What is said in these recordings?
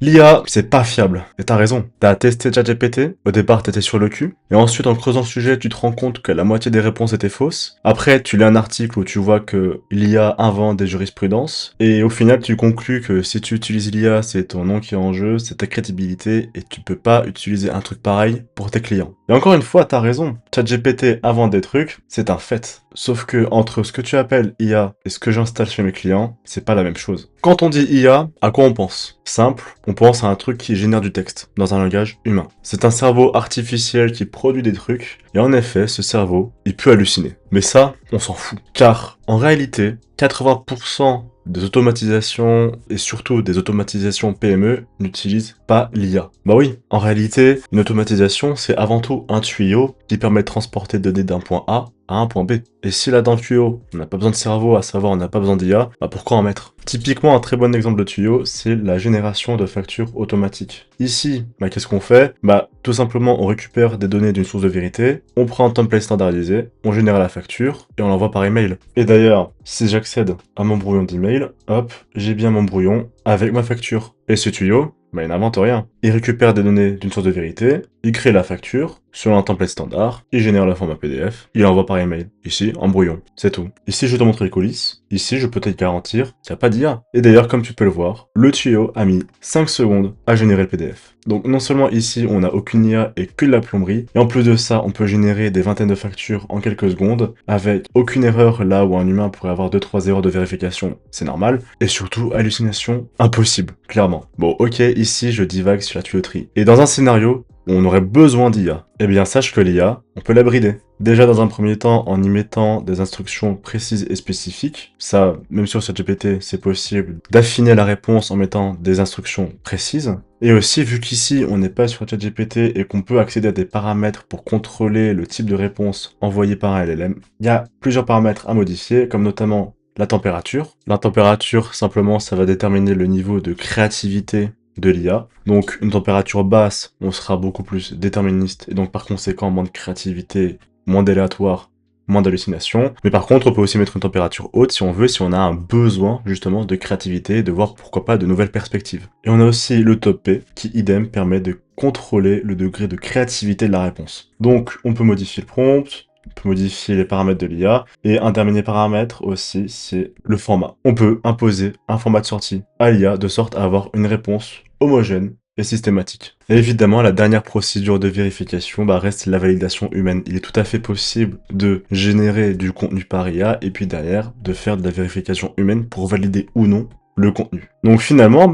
L'IA, c'est pas fiable. Et t'as raison. T'as testé ChatGPT, au départ t'étais sur le cul, et ensuite en creusant le sujet, tu te rends compte que la moitié des réponses étaient fausses. Après, tu lis un article où tu vois que l'IA invente des jurisprudences, et au final tu conclus que si tu utilises l'IA, c'est ton nom qui est en jeu, c'est ta crédibilité, et tu peux pas utiliser un truc pareil pour tes clients. Et encore une fois, t'as raison. ChatGPT invente des trucs, c'est un fait. Sauf que entre ce que tu appelles IA et ce que j'installe chez mes clients, c'est pas la même chose. Quand on dit IA, à quoi on pense? Simple, on pense à un truc qui génère du texte, dans un langage humain. C'est un cerveau artificiel qui produit des trucs, et en effet, ce cerveau, il peut halluciner. Mais ça, on s'en fout. Car, en réalité, 80% des automatisations, et surtout des automatisations PME, n'utilisent pas l'IA. Bah oui, en réalité, une automatisation, c'est avant tout un tuyau qui permet de transporter des données d'un point A à un point B. Et si là dans le tuyau, on n'a pas besoin de cerveau, à savoir on n'a pas besoin d'IA, bah pourquoi en mettre? Typiquement, un très bon exemple de tuyau, c'est la génération de factures automatiques. Ici, bah qu'est-ce qu'on fait? Bah tout simplement on récupère des données d'une source de vérité, on prend un template standardisé, on génère la facture et on l'envoie par email. Et d'ailleurs, si j'accède à mon brouillon d'email, hop, j'ai bien mon brouillon avec ma facture. Et ce tuyau, bah il n'invente rien. Il récupère des données d'une source de vérité, il crée la facture, selon un template standard, il génère le format PDF, il l'envoie par email. Ici, en brouillon. C'est tout. Ici, je vais te montrer les coulisses. Ici, je peux te garantir qu'il n'y a pas d'IA. Et d'ailleurs, comme tu peux le voir, le tuyau a mis 5 secondes à générer le PDF. Donc non seulement ici, on n'a aucune IA et que de la plomberie, et en plus de ça, on peut générer des vingtaines de factures en quelques secondes, avec aucune erreur là où un humain pourrait avoir 2-3 erreurs de vérification, c'est normal, et surtout, hallucination, impossible, clairement. Bon, ok, ici, je divague sur la tuyauterie. Et dans un scénario où on aurait besoin d'IA, eh bien sache que l'IA, on peut la brider. Déjà dans un premier temps en y mettant des instructions précises et spécifiques, ça, même sur ChatGPT, c'est possible d'affiner la réponse en mettant des instructions précises. Et aussi, vu qu'ici on n'est pas sur ChatGPT et qu'on peut accéder à des paramètres pour contrôler le type de réponse envoyée par un LLM, il y a plusieurs paramètres à modifier, comme notamment la température. La température, simplement, ça va déterminer le niveau de créativité de l'IA. Donc une température basse, on sera beaucoup plus déterministe et donc par conséquent moins de créativité, moins d'aléatoire, moins d'hallucination. Mais par contre, on peut aussi mettre une température haute si on veut, si on a un besoin justement de créativité, de voir pourquoi pas de nouvelles perspectives. Et on a aussi le top P qui idem permet de contrôler le degré de créativité de la réponse. Donc on peut modifier le prompt, on peut modifier les paramètres de l'IA. Et un dernier paramètre aussi, c'est le format. On peut imposer un format de sortie à l'IA de sorte à avoir une réponse homogène et systématique. Et évidemment, la dernière procédure de vérification reste la validation humaine. Il est tout à fait possible de générer du contenu par IA et puis derrière de faire de la vérification humaine pour valider ou non le contenu. Donc finalement,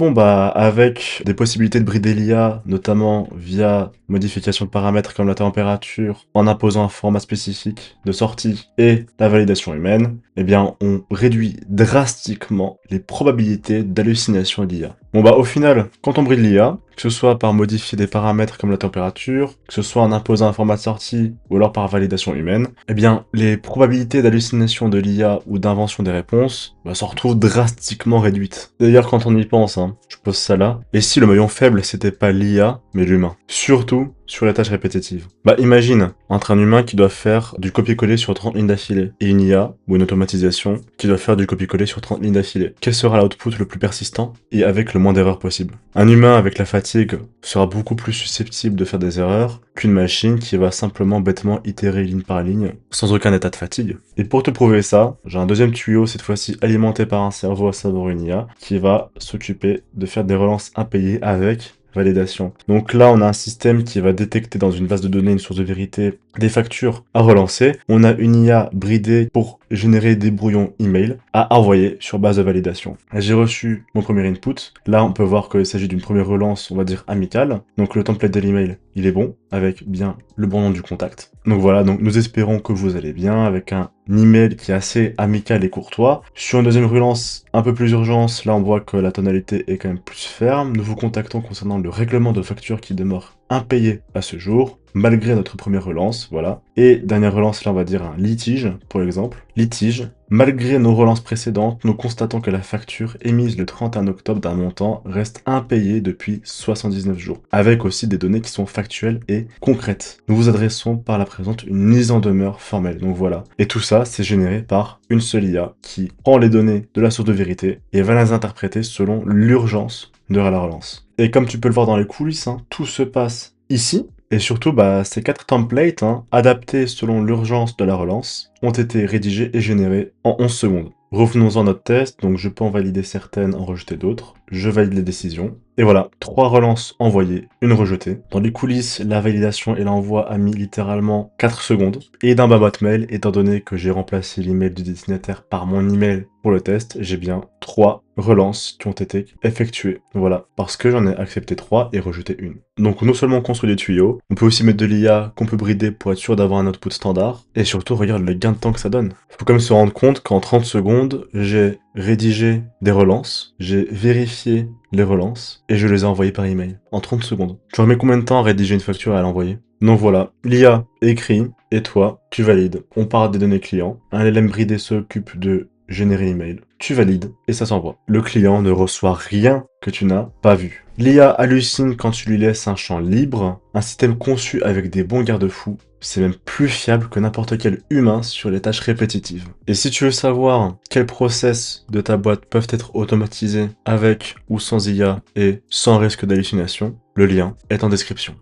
avec des possibilités de brider l'IA, notamment via modification de paramètres comme la température, en imposant un format spécifique de sortie et la validation humaine, eh bien, on réduit drastiquement les probabilités d'hallucination de l'IA. Au final, quand on bride l'IA, que ce soit par modifier des paramètres comme la température, que ce soit en imposant un format de sortie ou alors par validation humaine, eh bien, les probabilités d'hallucination de l'IA ou d'invention des réponses se retrouvent drastiquement réduites. D'ailleurs, quand on y pense, je pose ça là, et si le maillon faible c'était pas l'IA, mais l'humain? Surtout sur les tâches répétitives. Imagine, entre un humain qui doit faire du copier-coller sur 30 lignes d'affilée, et une IA, ou une automatisation, qui doit faire du copier-coller sur 30 lignes d'affilée. Quel sera l'output le plus persistant, et avec le moins d'erreurs possible? Un humain avec la fatigue sera beaucoup plus susceptible de faire des erreurs qu'une machine qui va simplement bêtement itérer ligne par ligne, sans aucun état de fatigue. Et pour te prouver ça, j'ai un deuxième tuyau, cette fois-ci alimenté par un cerveau, à savoir une IA, qui va s'occuper de faire des relances impayées avec validation. Donc là, on a un système qui va détecter dans une base de données une source de vérité, des factures à relancer. On a une IA bridée pour générer des brouillons email à envoyer sur base de validation. J'ai reçu mon premier input. Là, on peut voir qu'il s'agit d'une première relance, on va dire amicale. Donc le template de l'email, il est bon, avec bien le bon nom du contact. Donc voilà, donc nous espérons que vous allez bien, avec un email qui est assez amical et courtois. Sur une deuxième relance, un peu plus urgence, là on voit que la tonalité est quand même plus ferme. Nous vous contactons concernant le règlement de facture qui demeure impayé à ce jour. malgré notre première relance, voilà. Et dernière relance, là on va dire un litige, pour exemple. Litige, malgré nos relances précédentes, nous constatons que la facture émise le 31 octobre d'un montant reste impayée depuis 79 jours, avec aussi des données qui sont factuelles et concrètes. Nous vous adressons par la présente une mise en demeure formelle, donc voilà. Et tout ça, c'est généré par une seule IA qui prend les données de la source de vérité et va les interpréter selon l'urgence de la relance. Et comme tu peux le voir dans les coulisses, hein, tout se passe ici. Et surtout, ces 4 templates, hein, adaptés selon l'urgence de la relance, ont été rédigés et générés en 11 secondes. Revenons-en à notre test, donc je peux en valider certaines, en rejeter d'autres. Je valide les décisions. Et voilà, 3 relances envoyées, une rejetée. Dans les coulisses, la validation et l'envoi a mis littéralement 4 secondes. Et dans ma boîte mail, étant donné que j'ai remplacé l'email du destinataire par mon email pour le test, j'ai bien 3 relances qui ont été effectuées. Voilà, parce que j'en ai accepté 3 et rejeté une. Donc non seulement on construit des tuyaux, on peut aussi mettre de l'IA qu'on peut brider pour être sûr d'avoir un output standard. Et surtout, regarde le gain de temps que ça donne. Faut quand même se rendre compte qu'en 30 secondes, j'ai rédigé des relances, j'ai vérifié les relances et je les ai envoyées par email. En 30 secondes. Tu remets combien de temps à rédiger une facture et à l'envoyer? Donc voilà, l'IA écrit et toi, tu valides. On part des données clients. Un LLM bridé s'occupe de générer email. Tu valides et ça s'envoie. Le client ne reçoit rien que tu n'as pas vu. L'IA hallucine quand tu lui laisses un champ libre, un système conçu avec des bons garde-fous. C'est même plus fiable que n'importe quel humain sur les tâches répétitives. Et si tu veux savoir quels process de ta boîte peuvent être automatisés avec ou sans IA et sans risque d'hallucination, le lien est en description.